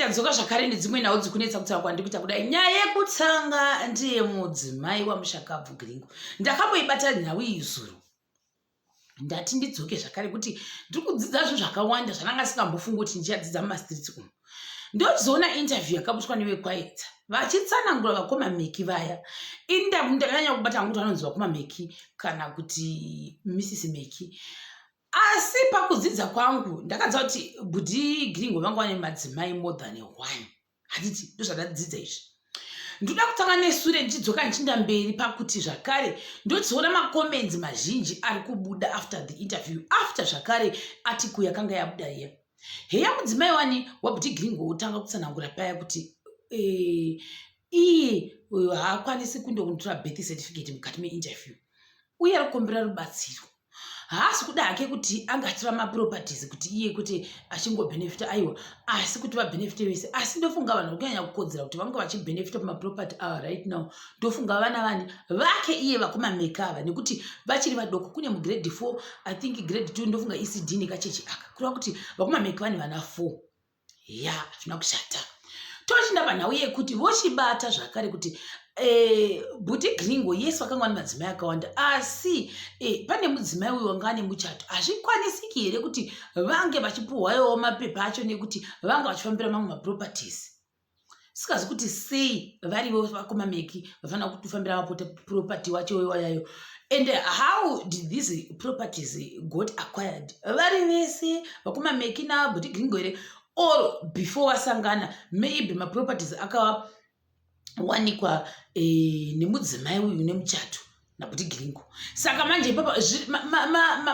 ndikadzoka zvakare nedzimwe nhau dzikunetsa kutaura kwandikuita kudai nyaya yekutsanga ndiye mudzimai wamushakabvu Gringo. Ndakamboibata nhau iyi zuro ndati ndidzoke zvakare kuti ndiri kudzidza zvinhu zvakawanda zvananga singambofunga kuti ndichadzidza mumastrits umu. Ndochizoona interview yakabutswa nevekwaita vachitsanangura vakoma Meki vaya. Ndakanyanya kubata hangu kuti vanonzi vakoma Meki kana kuti Mrs Meki. Asi pakudzidza kwangu ndakadza kuti budhi Gringo vanga vane madzimai more than one. Handiti ndozvandadzidza izvi. Ndoda kutanga nesure ndichidzoka ndichinda mberi pakuti zvakare ndochizoona macomments mazhinji ari kubuda after the interview, after zvakare article yakanga yabuda iya. Heya mudzimai wani wabudhi Gringo utanga kutsanangura paya kuti iye haakwanisi kundotora birth certificate mukati meinterview uye ari kukombera rubatsiro. Haasi kuda hake kuti angatora maproperties kuti iye kuti achingobhenefita aiwa, asi kuti vabhenefite vese. Asi ndofunga vanhu vakanyanya kukodzera kuti vanga vachibhenefita pamaproperty ava right now. Ndofunga vana vani vake iye vakoma Meki ava nekuti vachiri vadoko. Kune mugrade 4 I think grade 2 ndofunga ECD nekachechi aka kureva kuti vakoma Meki vane vana 4. Ya zvina kushata. Tochinda panhau yekuti vochibata zvakare kuti budhi Gringo yes vakanga vane madzimai akawanda, asi pane mudzimai uyu wanga ane muchato. Hazvikwanisiki here kuti vange vachipuhwawo mapepa acho nekuti vanga vachifambira mamwe maproperties. Sikazi kuti sei varivo vakoma Meki vafanira kutofambira maproperty wacho wayayo. And how did these properties got acquired? Vari vese vakoma Meki na budhi Gringo here, or before wasangana maybe maproperties akawanikwa nemudzimai uyu nemuchato nabudhi Gringo. Saka manje ipapa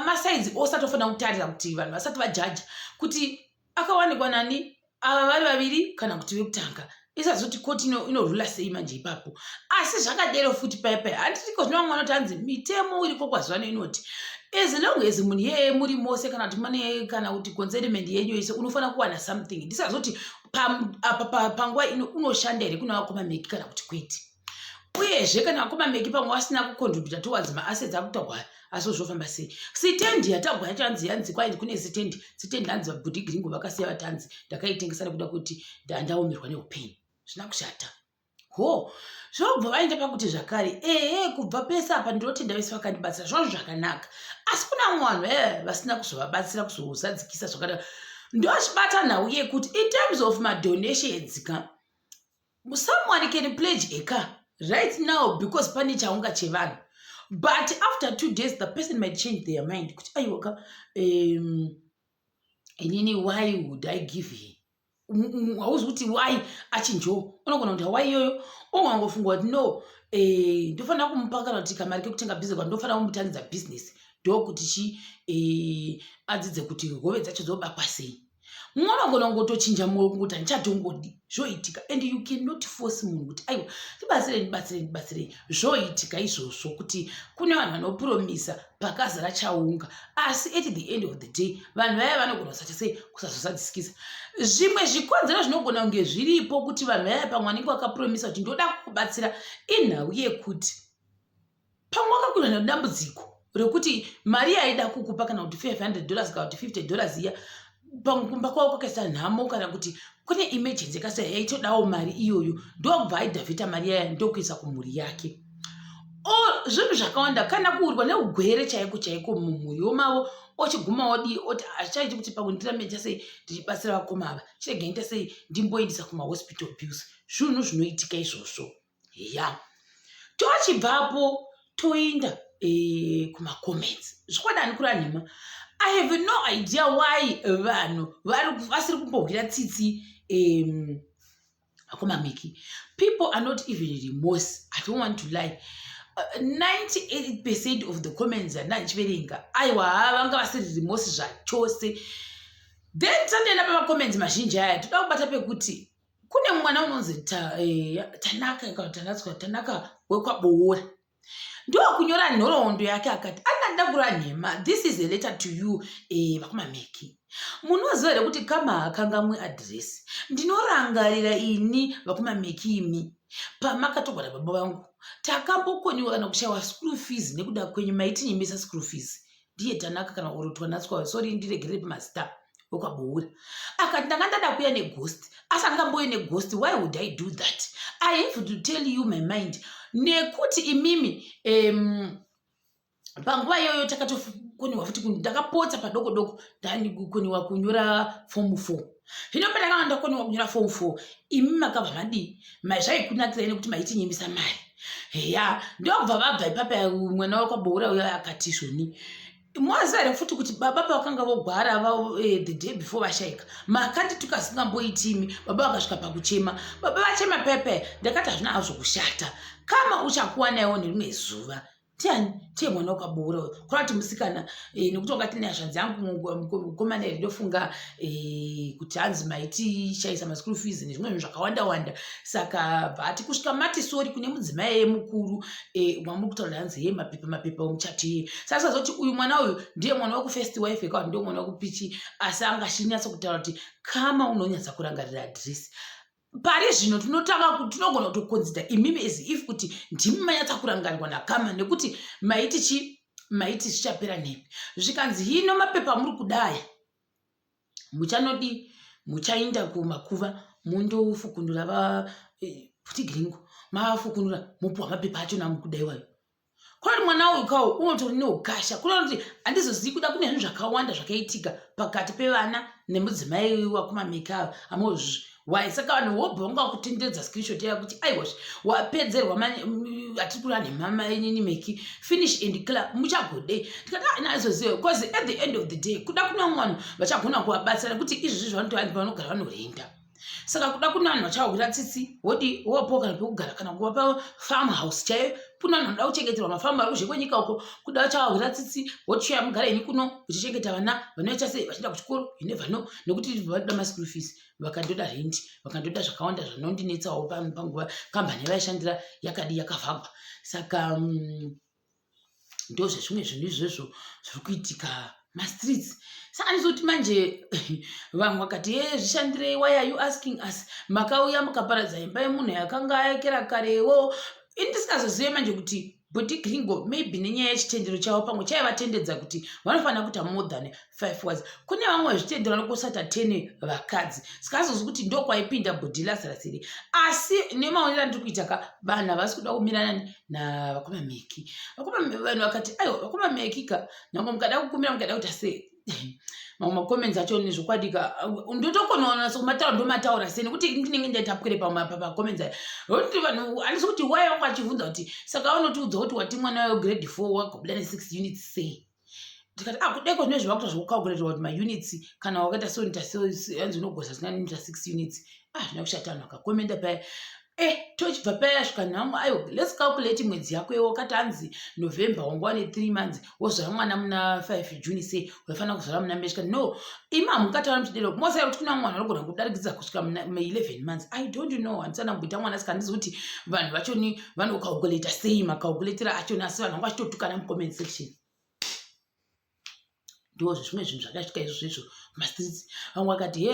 masaizi osatofanira kutarira kuti vanhu vasati vajaja kuti akawanikwa nani ava vari vaviri kana kuti vekutanga. Isazoti koti inorula sei manje ipapo. Asi zvakadero futi paya handitiko zvino vamwe vanoti hanzi mitemo iriko kwazivano inoti as long as munhu yeye muri mose kana kuti mane kana kuti consentment yenyu yese unofanira kuwana something. Ndisazoti panguva ino unoshanda here kuna vakoma Meki kana kuti kwete. Uyezve kana vakoma Meki pamwe vasina kucontributa towards maassets akutagwa asi zvofamba sei. Sitendi yatagwa yacho hanzi kwaiti kune sitendi hanzi vabudhi Gringo vakasiya vatanzi ndakaitengesa nekuda kuti ndaomerwa neupenyu. Zvina kushata. Zvobva vaenda pakuti zvakare kubva pese apa ndinotenda vese vakandibatsira zvazvo zvakanaka. Asi kuna vanhu vasina kuzovabatsira kuzozadzikisa zvakadaro. Ndochibata nhau yekuti in terms of madonations someone can pledge a car right now because pane chaunga chevanhu. But after 2 days the person might change their mind kuti aiwaka inini why would I give her? Hauzi kuti why achinjo unogona kuti why iyoyo ungangofunga kuti no ndofanira kumupa kana kuti kamari kekutenga business kwa ndofanira kumutangidza business ndokuti adzidze kuti hove dzacho dzobakwa sei. Unogona kungotochinja moyo kuti ndichadhongodi zvoitika, and you cannot force munhu kuti aiwa ndibatsirei. Zvoitika izvozvo kuti kune vanhu vanopromisa pakazara chaunga, asi at the end of the day vanhu vaya vanogona kusati sei kusazosadzikisa. Zvimwe zvikonzero zvinogona kunge zviripo kuti vanhu vaya pamwe vanenge vakapromisa kuti ndoda kukubatsira inhau yekuti pamwe wakakwirwa nedambudziko rekuti mari yaida kukupa kana kuti $500 kana kuti $50 iya pakumba kwavo kwakaisa nhamo kana kuti kune emergency yakasaya yaitodawo mari iyoyo, ndobva aidhavhita mari yaya ndokuisa kumhuri yake. Zvinhu zvakawanda kana kuurwa neugwere chaiko mumhuriwo mavo ochiguma odi oti achaiti kuti pamwe ndirameta sei ndichibatsira vakoma ava chirege nita sei ndimboendesa kumahospital bills. Zvinhu zvinoitika izvozvo. Ya tochibvapo toinda kumacomments zvikwadani kura nhema. I have no idea why vanhu vasiri kumbohwira tsitsi vakoma Meki. People are not even remorse. I don't want to lie. 98% of the comments andachiverenga aiwa vanga vasiri remorse zvachose. Then tandoenda pamacomments mazhinji aya toda kubata pekuti kune mwana unonzi Tanaka wekwaboora ndokunyora nhoroondo yake akati andadakura nhema, this is a letter to you vakoma Meki. Munoziva here kuti kama akangamwe adresi ndinorangarira ini vakoma Meki imi pamakatogara baba vangu takambokoniwa kana kushayiwa school fees nekuda kwenyu maitinyemesa school fees. Ndiye Tanaka kana urotwa natswa sorry ndiregerere pamazita wekwaboura. Akati ndanga ndada kuuya neghost, asi andingambouya neghost. Why would I do that? I have to tell you my mind. Nekuti imimi panguva iyoyo takatokoniwa futi ndakapotsa padoko doko ndakoniwa kunyora form 4. Zvino pandakanga ndakoniwa kunyora form 4, imimi makabva madii zvaikunakira nekuti maitinyemisa mari. Ya ndokubva vabva ipapa mwana wekwaboura uya akati zvoni mwazare futi kuti baba pavakanga vogwara the day before vashaika makati tukasingamboitimi. Baba vakasvika pakuchema, baba vachema pepe. Ndakati hazvina hazvo kushata, kama uchakuwanawo nerimwe zuva tiye mwana wekwaboura kuna kuti musikana nekuti wakati nehashanzi yangu mukomana iri ndofunga kuti hanzi maiti shaisa maschool fees nezvimwe zvinhu zvakawanda wanda. Saka bvati kusvika mati sori kune mudzimai yemukuru mwamuri kutaura hanzi mapepa omuchato iye. Saka sazoti uyu mwana uyu ndiye mwana wekufirst wife kana ndiye mwana wekupichi, asi angashinyatsa kutaura kuti kama unonyatsa kurangarira adhiresi pari zvino tinogona kutokonzida imimi as if kuti ndimi manyatsa kurangarirwa nakama, nekuti maiti zvichapera nemi. Zvikanzi hino mapepa muri kudaya muchanodi muchainda kumakuva mundofukunura futi Gringo mafukunura mopuwa mapepa acho namukudaiwayo. Kuna kuti mwana uyu kawo unotori neukasha. Kuna kuti handizozivi kuda kune zvinhu zvakawanda zvakaitika pakati pevana nemudzimai wakumameki ava amozvi wai. Saka vanhu wobva vangakutenderedza screenshot yako kuti aiwazve wapedzerwa hatiri kura nemhama yenini Meki finish and clear muchagodei. Tikati naizoziva because at the end of the day kuda kuna vanhu vachagona kuvabatsira nekuti izvizvi zvanotowanzi vanogara vanorenda. Saka kuda kuna vanhu vachawira tsitsi wodi wopo kana pekugara kana kuvapa farm house chaiyo. Kuna vanhu vanoda kuchengeterwa mafamu vari kuzhe kwenyika uko kuda vachawira tsitsi vochiuya mugara ini kuno uchichengeta vana vanoita sei vachienda kuchikoro you never know, nekuti vanoda maschool fees vakandoda rent vakandoda zvakawanda zvinondinetsawo panguva kambani vaishandira yakadi yakavhagwa. Saka ndo zvezvimwe zvinhu izvozvo zviri kuitika mastreets. Saka ndizoti manje vamwe vakati zvishandirei, why are you asking us? Makauya mukaparadza imba yemunhu yakanga yakera karewo. Ndisingazozive manje kuti body Gringo maybe nenyaya yechitendero chavo pamwe chaivatendedza kuti vanofanira kuita more than 5 words. Kune vamwe zvitendero vanokosata 10 vakadzi. Sikazozi kuti ndokwaipinda body Lazarus. Asi nemaonera ndiri kuita vanhu havasi kuda kumirana navakomameki. Vanhu vakati aiwa vakomameki ka nyange mukada kukumira mukada kuita sei mamwe makoments acho nezvokwadika ndotokonaona somataura ndomataura sei nekuti ndinenge ndaitapwire pamakoments aya. Ndokuti vanhu handisi kuti wai wangu achibvunza kuti saka vanotiudza kuti wati mwana wegrade 4 wagobuda ne6 units sei. Tikati kudeko zvine zvivakuta zvokucalculatewa kuti maunits kana wakaita sonita yanzi unogoza zvinganimita 6 units zvina kushata vanhu vakakomenda paya. Tochibva paya svika nhamo aiwa let's calculate mwedzi yako wakati hanzi November wanga wane 3 months wozvara mwana muna 5 June sei waifanira kuzvara muna mbeshika. No, ima mukataura muchidero mosai kuti kuna mwana anogona kudarikidza kusvika ma11 months. I don't know, handisana kumboita mwana saka handizi kuti vanhu vachoni vanocalculata sei macalculatira achoni, asi vanhu vanga vachitotukana mucomment section. Ndo zvimwe zvinhu zvakasvika izvozvo mastreets. Vamwe vakati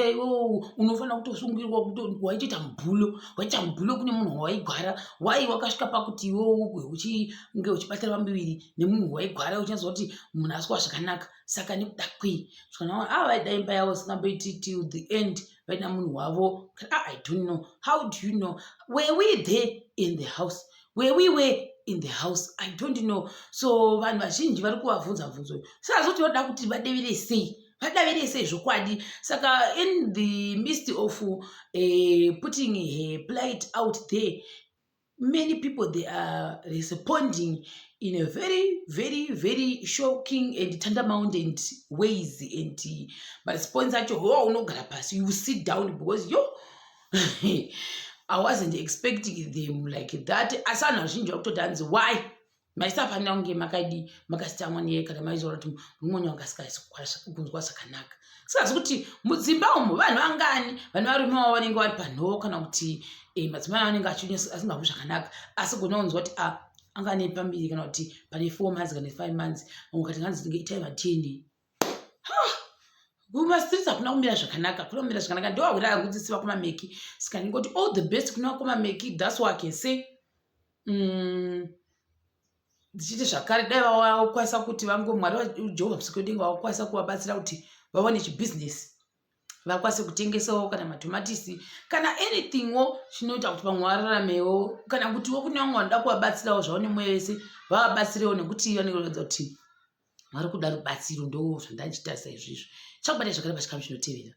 unofanira kutosungirwa kuti waitoita mubhulo kune munhu waigwara. Wai wakasvika pakuti iwewe uchinge uchibatira vambiviri nemunhu waigwara uchinzwa kuti munhu aswa zvakanaka. Saka nekuda kwei zvakanaka vaida imba yavo singamboiti till the end vaina munhu wavo. I don't know. How do you know? Were we there in the house? Were we in the house? I don't know. So vanhu vazhinji vari kuvabvunza bvunzo sazoti voda kuti vadavire sei zvokwadi. Saka in the midst of putting her plight out there, many people they are responding in a very very very shocking and tandamounted ways. And maresponse acho unogara pasi, you sit down because I wasn't expecting them like that. Asana zhinji vakutoti hanzi why maisafanira kunge makasitamwa niye kana maizora kuti mumwe wangakunzwa zvakanaka. Sikazi kuti mudzimba umo vanhu vangani, vanhu varume vavo vanenge vari panhoo kana kuti madzimai vanenge asingazwi zvakanaka, asi gona kunzwa kuti angane pambiri kana kuti pane 4 months kana 5 months vamwe kati nganzi tinge itai matende. Kumastreets hakuna kumira zvakanaka, kuna kumira zvakanaka. Ndowahwira akudzisi vakomameki. Saka ndingoti all the best kuna vakomameki. That's what I can say. Dzichiti zvakare dai vakwanisa kuti vangu Mwari waJehovha Musiki wedenga vakwanisa kuvabatsira kuti vawane chibusiness. vakwanise kutengesawo kana matomatisi kana anythingwo chinoita kuti vamwe vararamewo, kana kutiwo kune vamwe vanoda kuvabatsirawo zvavo nemweya wese vavabatsirewo, nekuti vanenge vanoratidza kuti vari kuda rubatsiro. Ndo zvandandichitarisa izvizvo. Chakubata zvakare pachikamu chinotevera.